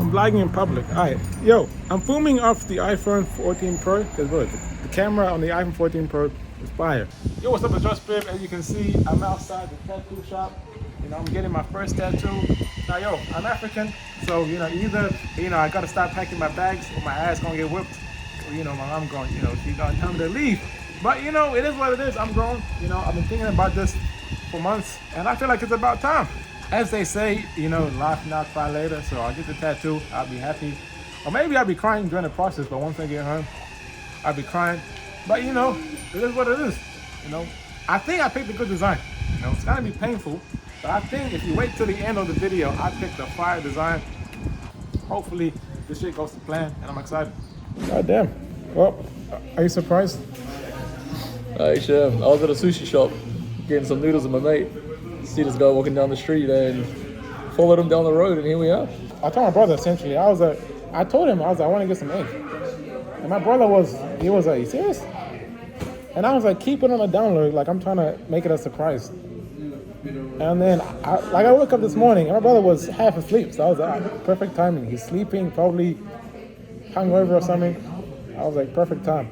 I'm vlogging in public. Alright, yo, I'm filming off the iPhone 14 Pro because bro, the camera on the iPhone 14 Pro is fire. Yo, what's up, it's JoshBiv. As you can see, I'm outside the tattoo shop. You know, I'm getting my first tattoo. Now, yo, I'm African, so either I gotta stop packing my bags or my ass gonna get whipped. Or, my mom going, she's gonna tell me to leave. But it is what it is. I'm grown. I've been thinking about this for months, and I feel like it's about time. As they say, laugh now, cry later. So I'll get the tattoo. I'll be happy, or maybe I'll be crying during the process. But once I get home, I'll be crying. But it is what it is. I think I picked a good design. It's gonna be painful, but I think if you wait till the end of the video, I picked a fire design. Hopefully, this shit goes to plan, and I'm excited. God damn. Well, are you surprised? Hey, Chef, I was at a sushi shop getting some noodles with my mate. See this guy walking down the street and followed him down the road, and here we are. I told my brother essentially, I told him, I want to get some eggs. And my brother was like, you serious? And I was like, keep it on the download, like I'm trying to make it a surprise. And then, I woke up this morning, and my brother was half asleep, so I was like, perfect timing. He's sleeping, probably hungover or something. I was like, perfect time.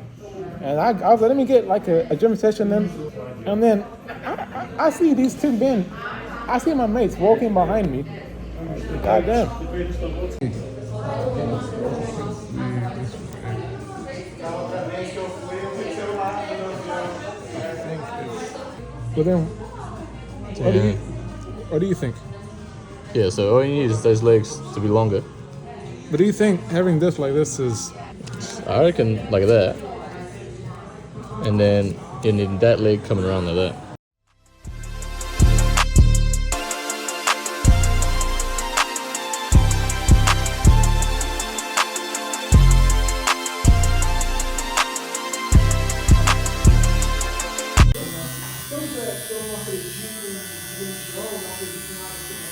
And I was like, let me get like a gym session then. And then I see these two men. I see my mates walking behind me. God damn. But then, what do you think? Yeah, so all you need is those legs to be longer. But do you think having this like this is... I reckon like that. And then you need that leg coming around like that.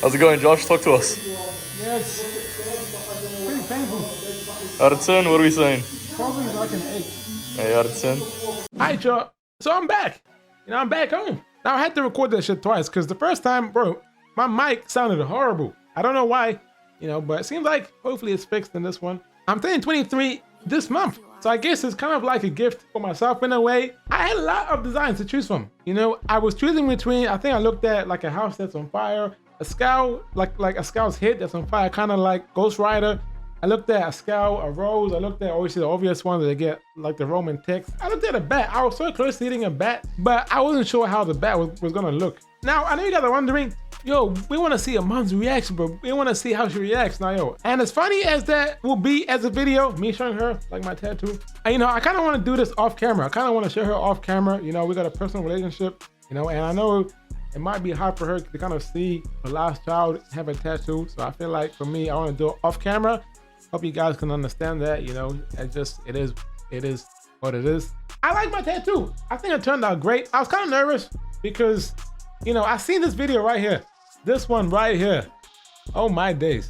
How's it going, Josh? Talk to us. Yeah, it's pretty painful. Out of 10, what are we saying? Probably like an 8. Hey, out of 10. Alright, y'all. So I'm back. I'm back home. Now I had to record that shit twice because the first time, bro, my mic sounded horrible. I don't know why, but it seems like hopefully it's fixed in this one. I'm turning 23 this month. So I guess it's kind of like a gift for myself in a way. I had a lot of designs to choose from. I was choosing between, I think I looked at like a house that's on fire, a scowl, like a scowl's head that's on fire, kind of like Ghost Rider. I looked at a scowl, a rose. I looked at obviously the obvious ones that they get, like the Roman text. I looked at a bat. I was so close to eating a bat, but I wasn't sure how the bat was gonna look. Now, I know you guys are wondering, yo, we wanna see a mom's reaction, but we wanna see how she reacts now, yo. And as funny as that will be as a video, me showing her like my tattoo, and, I kinda wanna do this off camera. I kinda wanna show her off camera. We got a personal relationship, and I know it might be hard for her to kind of see her last child have a tattoo. So I feel like for me, I wanna do it off camera. Hope you guys can understand that, it is what it is. I like my tattoo. I think it turned out great. I was kind of nervous because, I seen this video right here. This one right here. Oh my days.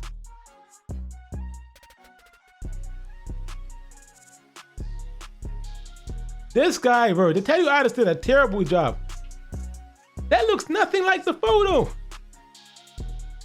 This guy, bro, the tattoo artist did a terrible job. That looks nothing like the photo.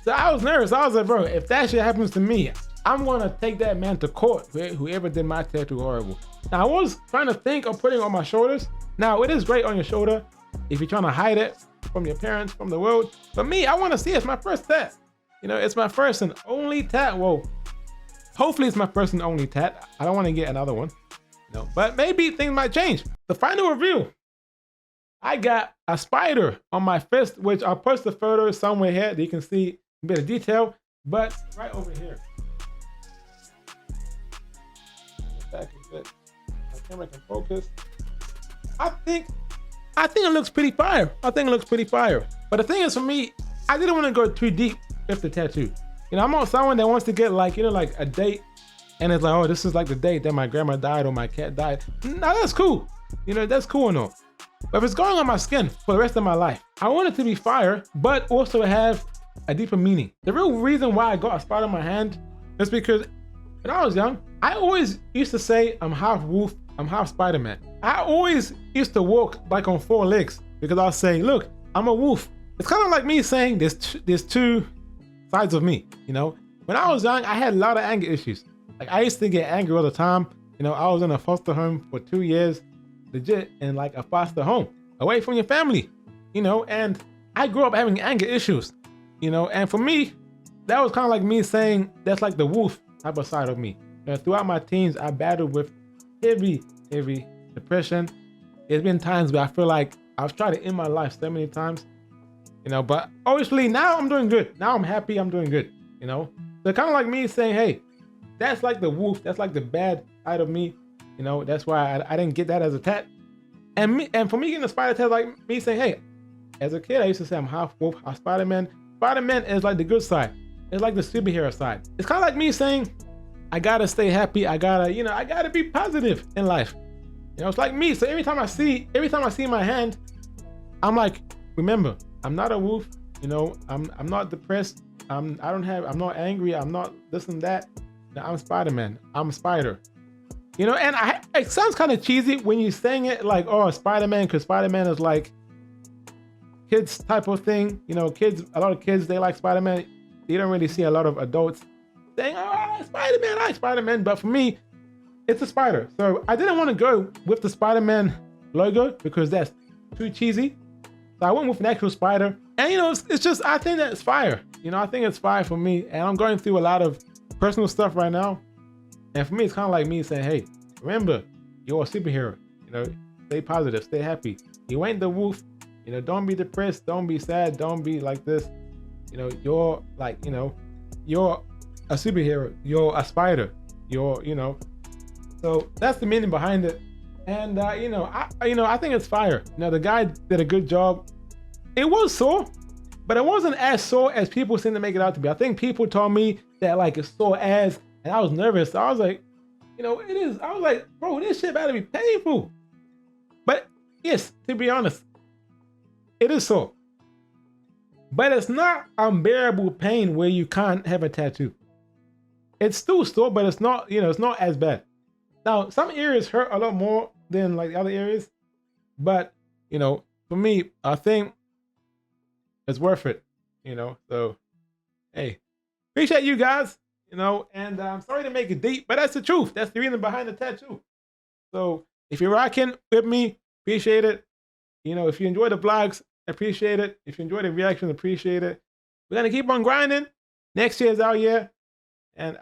So I was nervous. I was like, bro, if that shit happens to me, I'm gonna take that man to court, whoever did my tattoo horrible. Now, I was trying to think of putting it on my shoulders. Now, it is great on your shoulder if you're trying to hide it from your parents, from the world. But me, I wanna see it. It's my first tat. It's my first and only tat. Well, hopefully it's my first and only tat. I don't wanna get another one, but maybe things might change. The final review. I got a spider on my fist, which I'll post the photo somewhere here that you can see a bit of detail, but right over here. Back a bit. My camera can focus. I think it looks pretty fire. But the thing is, for me, I didn't want to go too deep with the tattoo. I'm not someone that wants to get like a date, and it's like, oh, this is like the date that my grandma died or my cat died. Now that's cool. That's cool and all. But if it's going on my skin for the rest of my life, I want it to be fire, but also have a deeper meaning. The real reason why I got a spot on my hand is because when I was young, I always used to say I'm half wolf, I'm half Spider-Man. I always used to walk like on 4 legs because I'll say, look, I'm a wolf. It's kind of like me saying there's two sides of me, when I was young, I had a lot of anger issues. Like I used to get angry all the time. You know, I was in a foster home for 2 years, legit in like a foster home, away from your family, you know, and I grew up having anger issues, you know, and for me, that was kind of like me saying that's like the wolf type of side of me. You know, throughout my teens, I battled with heavy depression. There's been times where I feel like I've tried to end my life so many times, you know, but obviously now I'm doing good. Now I'm happy, I'm doing good, you know. So kind of like me saying, hey, that's like the wolf, that's like the bad side of me, you know. That's why I didn't get that as a tat. And for me getting a spider tat, like me saying, hey, as a kid I used to say I'm half wolf, half Spider-Man. Spider-Man is like the good side. It's like the superhero side. It's kind of like me saying, I gotta stay happy. I gotta be positive in life. You know, it's like me. So every time I see my hand, I'm like, remember, I'm not a wolf. You know, I'm not depressed. I'm not angry. I'm not this and that. No, I'm Spider-Man. I'm a spider. You know, and it sounds kind of cheesy when you're saying it like, oh, Spider-Man, because Spider-Man is like kids type of thing. You know, a lot of kids, they like Spider-Man. You don't really see a lot of adults saying, oh, Spider-Man, I like Spider-Man. But for me, it's a spider. So I didn't want to go with the Spider-Man logo because that's too cheesy. So I went with an actual spider. And you know, it's just, I think that it's fire. You know, I think it's fire for me. And I'm going through a lot of personal stuff right now. And for me, it's kind of like me saying, hey, remember, you're a superhero. You know, stay positive, stay happy. You ain't the wolf. You know, don't be depressed. Don't be sad. Don't be like this. You know, you're like, you know, you're a superhero. You're a spider. You're, you know. So that's the meaning behind it. And you know, I think it's fire. You know, the guy did a good job. It was sore, but it wasn't as sore as people seem to make it out to be. I think people told me that like it's sore as, and I was nervous. So I was like, you know, it is. I was like, bro, this shit about to be painful. But yes, to be honest, it is sore. But it's not unbearable pain where you can't have a tattoo. It's still sore, but it's not, you know, it's not as bad. Now, some areas hurt a lot more than like the other areas, but you know, for me, I think it's worth it, you know. So, hey, appreciate you guys, you know, and I'm sorry to make it deep, but that's the truth. That's the reason behind the tattoo. So, if you're rocking with me, appreciate it. You know, if you enjoy the vlogs, appreciate it. If you enjoy the reaction, appreciate it. We're gonna keep on grinding. Next year's our year, and